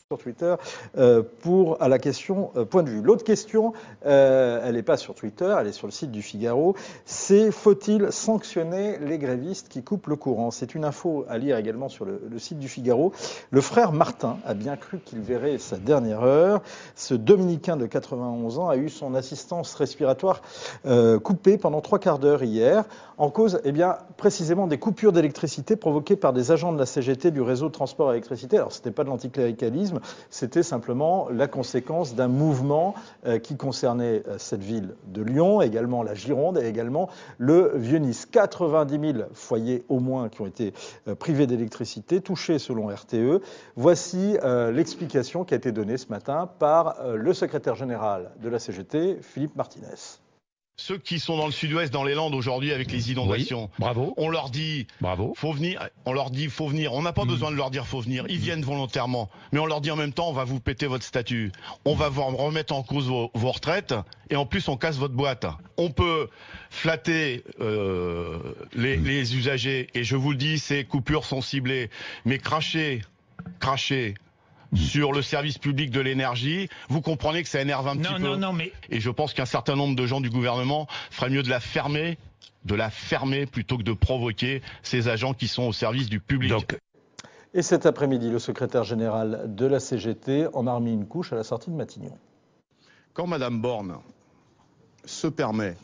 sur Twitter à la question point de vue. L'autre question, elle n'est pas sur Twitter, elle est sur le site du Figaro. C'est faut-il sanctionner les grévistes qui coupent le courant? C'est une info à lire également sur le site du Figaro. Le frère Martin a bien cru qu'il verrait sa dernière heure. Ce Dominicain de 91 ans a eu son assistance respiratoire coupée pendant 3 quarts d'heure hier. En cause, précisément des coupures d'électricité provoquées par des agents de la CGT du réseau de transport à l'électricité. Alors, ce n'était pas de l'anticléricalisme, c'était simplement la conséquence d'un mouvement qui concernait cette ville de Lyon, également la Gironde et également le Vieux-Nice. 90 000 foyers au moins qui ont été privés d'électricité, touchés selon RTE. Voici l'explication qui a été donnée ce matin par le secrétaire général de la CGT, Philippe Martinez. Ceux qui sont dans le sud-ouest, dans les Landes aujourd'hui avec les inondations, oui, bravo. On leur dit, bravo. Faut venir. On leur dit, faut venir. On n'a pas besoin de leur dire, faut venir. Ils viennent volontairement. Mais on leur dit en même temps, on va vous péter votre statut. On va vous remettre en cause vos retraites. Et en plus, on casse votre boîte. On peut flatter les usagers. Et je vous le dis, ces coupures sont ciblées. Mais cracher sur le service public de l'énergie, vous comprenez que ça énerve un petit peu. Non, mais... Et je pense qu'un certain nombre de gens du gouvernement feraient mieux de la fermer plutôt que de provoquer ces agents qui sont au service du public. Et cet après-midi, le secrétaire général de la CGT en a remis une couche à la sortie de Matignon. Quand Madame Borne se permet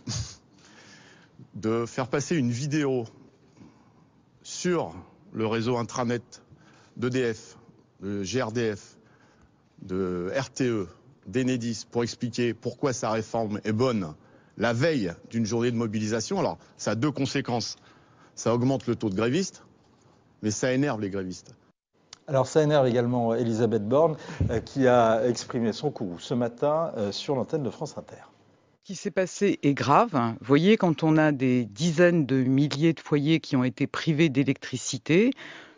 de faire passer une vidéo sur le réseau intranet d'EDF, de GRDF, de RTE, d'Enedis, pour expliquer pourquoi sa réforme est bonne, la veille d'une journée de mobilisation, alors ça a 2 conséquences. Ça augmente le taux de grévistes, mais ça énerve les grévistes. Alors ça énerve également Elisabeth Borne, qui a exprimé son courroux ce matin sur l'antenne de France Inter. Ce qui s'est passé est grave. Vous voyez, quand on a des dizaines de milliers de foyers qui ont été privés d'électricité,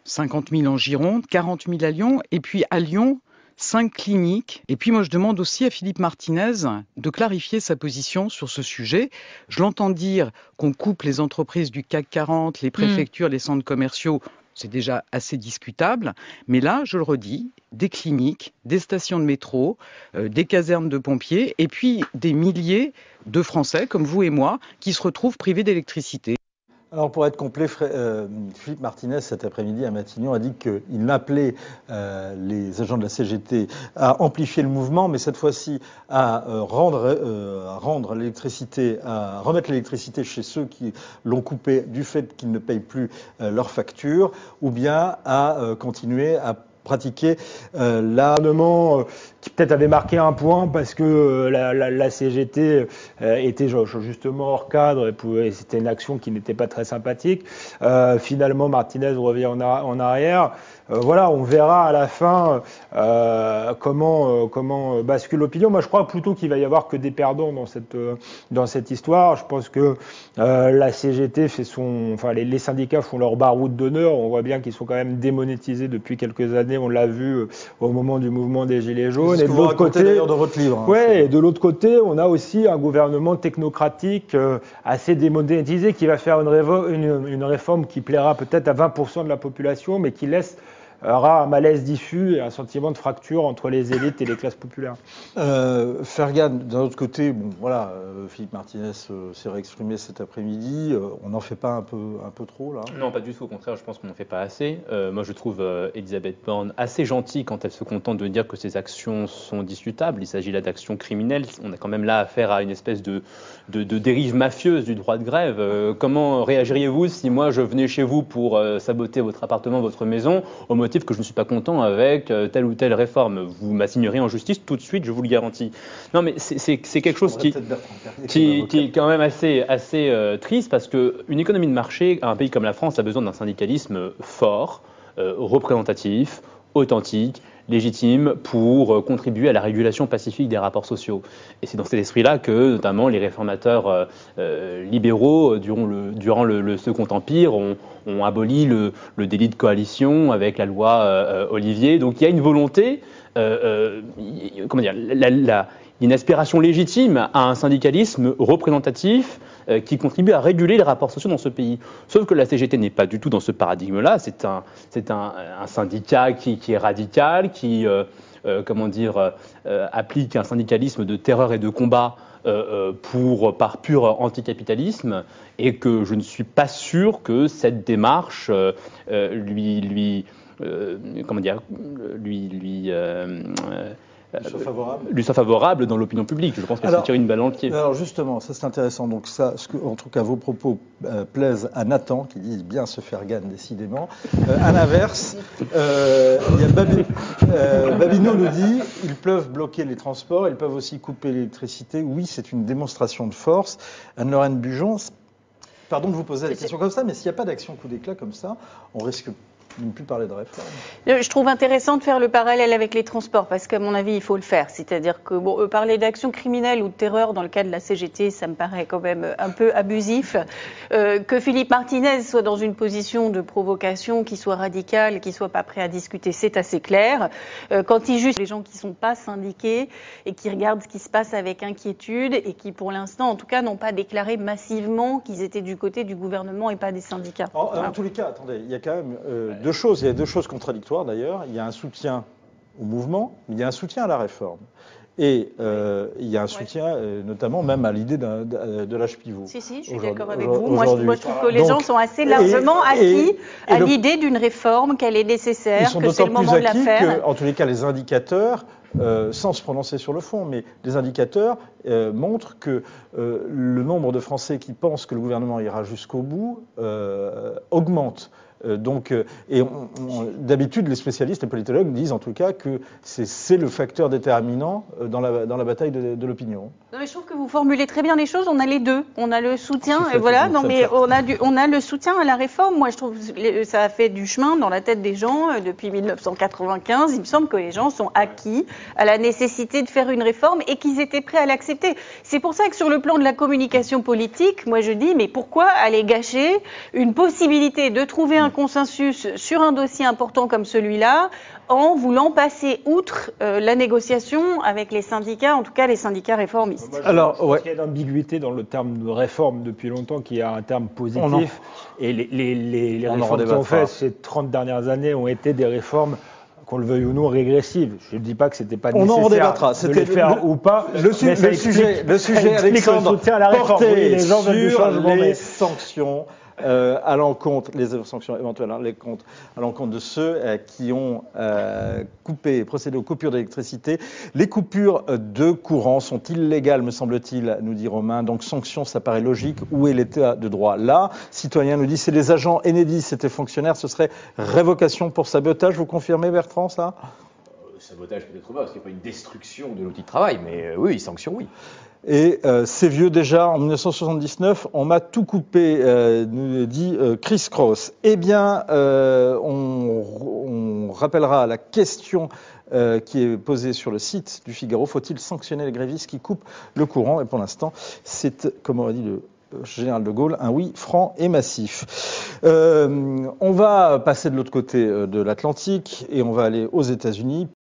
50 000 en Gironde, 40 000 à Lyon, et puis à Lyon, 5 cliniques. Et puis moi, je demande aussi à Philippe Martinez de clarifier sa position sur ce sujet. Je l'entends dire qu'on coupe les entreprises du CAC 40, les préfectures, les centres commerciaux. C'est déjà assez discutable. Mais là, je le redis, des cliniques, des stations de métro, des casernes de pompiers, et puis des milliers de Français, comme vous et moi, qui se retrouvent privés d'électricité. Alors pour être complet, Philippe Martinez cet après-midi à Matignon a dit qu'il appelait les agents de la CGT à amplifier le mouvement, mais cette fois-ci à remettre l'électricité chez ceux qui l'ont coupé du fait qu'ils ne payent plus leurs factures, ou bien à continuer à pratiquer l'armement qui peut-être avait marqué un point parce que la CGT était justement hors cadre et c'était une action qui n'était pas très sympathique. Finalement, Martinez revient en arrière. Voilà, on verra à la fin comment bascule l'opinion. Moi, je crois plutôt qu'il va y avoir que des perdants dans cette histoire. Je pense que la CGT fait les syndicats font leur baroud d'honneur. On voit bien qu'ils sont quand même démonétisés depuis quelques années. On l'a vu au moment du mouvement des Gilets jaunes. Et de l'autre côté, d'ailleurs, dans votre livre. Et de l'autre côté, on a aussi un gouvernement technocratique assez démonétisé qui va faire une réforme qui plaira peut-être à 20% de la population, mais qui aura un malaise diffus et un sentiment de fracture entre les élites et les classes populaires. Fergan, d'un autre côté, Philippe Martinez s'est réexprimé cet après-midi. On n'en fait pas un peu trop, là? Non, pas du tout. Au contraire, je pense qu'on n'en fait pas assez. Moi, je trouve Elisabeth Borne assez gentille quand elle se contente de dire que ses actions sont discutables. Il s'agit là d'actions criminelles. On a quand même là affaire à une espèce de dérive mafieuse du droit de grève. Comment réagiriez-vous si moi, je venais chez vous pour saboter votre appartement, votre maison, au motif que je ne suis pas content avec telle ou telle réforme? Vous m'assigneriez en justice tout de suite, je vous le garantis. Non, mais c'est quelque chose qui est quand même assez triste, parce qu'une économie de marché, un pays comme la France, a besoin d'un syndicalisme fort, représentatif, authentique, légitime, pour contribuer à la régulation pacifique des rapports sociaux. Et c'est dans cet esprit-là que, notamment, les réformateurs libéraux, durant le Second Empire, ont aboli le délit de coalition avec la loi Olivier. Donc il y a une volonté, une aspiration légitime à un syndicalisme représentatif qui contribue à réguler les rapports sociaux dans ce pays. Sauf que la CGT n'est pas du tout dans ce paradigme-là. C'est un syndicat qui est radical, qui applique un syndicalisme de terreur et de combat par pur anticapitalisme, et que je ne suis pas sûr que cette démarche lui soit favorable dans l'opinion publique. Je pense qu'elle se tire une balle dans le pied. Alors justement, ça c'est intéressant. Donc ça, en tout cas, vos propos plaisent à Nathan, qui dit bien se faire gagne décidément. À l'inverse, il y a Babino nous dit, ils peuvent bloquer les transports, ils peuvent aussi couper l'électricité. Oui, c'est une démonstration de force. Anne-Lorraine Bujon, pardon de vous poser la question comme ça, mais s'il n'y a pas d'action coup d'éclat comme ça, on risque de ne plus parler de réforme. Je trouve intéressant de faire le parallèle avec les transports, parce qu'à mon avis, il faut le faire. C'est-à-dire que parler d'action criminelle ou de terreur dans le cas de la CGT, ça me paraît quand même un peu abusif. Que Philippe Martinez soit dans une position de provocation, qui soit radicale, qui soit pas prêt à discuter, c'est assez clair. Quand il juge les gens qui sont pas syndiqués et qui regardent ce qui se passe avec inquiétude et qui, pour l'instant, en tout cas, n'ont pas déclaré massivement qu'ils étaient du côté du gouvernement et pas des syndicats. En tous les cas, attendez, il y a quand même deux choses. Il y a deux choses contradictoires d'ailleurs. Il y a un soutien au mouvement, mais il y a un soutien à la réforme. Et il y a un soutien notamment même à l'idée de l'âge pivot. Si, je suis d'accord avec vous. Moi, je trouve que les gens sont assez largement acquis à l'idée d'une réforme, qu'elle est nécessaire, que c'est le moment de la faire. En tous les cas, les indicateurs, sans se prononcer sur le fond, mais les indicateurs montrent que le nombre de Français qui pensent que le gouvernement ira jusqu'au bout augmente. D'habitude, les spécialistes, les politologues disent en tout cas que c'est le facteur déterminant dans la bataille de l'opinion. Non, mais je trouve que vous formulez très bien les choses. On a les deux. On a le soutien, et voilà. Non, mais on a le soutien à la réforme. Moi, je trouve que ça a fait du chemin dans la tête des gens depuis 1995. Il me semble que les gens sont acquis à la nécessité de faire une réforme et qu'ils étaient prêts à l'accepter. C'est pour ça que sur le plan de la communication politique, moi je dis, mais pourquoi aller gâcher une possibilité de trouver un consensus sur un dossier important comme celui-là en voulant passer outre la négociation avec les syndicats, en tout cas les syndicats réformistes. Moi, je qu'il y a d'ambiguïté dans le terme de réforme depuis longtemps, qui est un terme positif. Et les réformes qui ont fait ces 30 dernières années ont été des réformes, qu'on le veuille ou non, régressives. Je ne dis pas que c'était pas nécessaire. On en redébattra. De les faire ou pas. Le sujet, Alexandre, le soutien à la réforme. porté les gens veulent du changement, les sanctions. À l'encontre, les sanctions éventuelles, à l'encontre de ceux qui ont procédé aux coupures d'électricité. Les coupures de courant sont illégales, me semble-t-il, nous dit Romain. Donc sanctions, ça paraît logique. Où est l'état de droit là? Citoyen nous dit, c'est les agents Enedis, c'était fonctionnaires, ce serait révocation pour sabotage. Vous confirmez, Bertrand, ça? Sabotage peut-être pas, parce qu'il n'y a pas une destruction de l'outil de travail, mais oui, sanction, oui. Et c'est vieux déjà, en 1979, on m'a tout coupé, nous dit Chris Cross. Eh bien, on rappellera la question qui est posée sur le site du Figaro. Faut-il sanctionner les grévistes qui coupent le courant? Et pour l'instant, c'est, comme aurait dit le général de Gaulle, un oui franc et massif. On va passer de l'autre côté de l'Atlantique et on va aller aux États-Unis.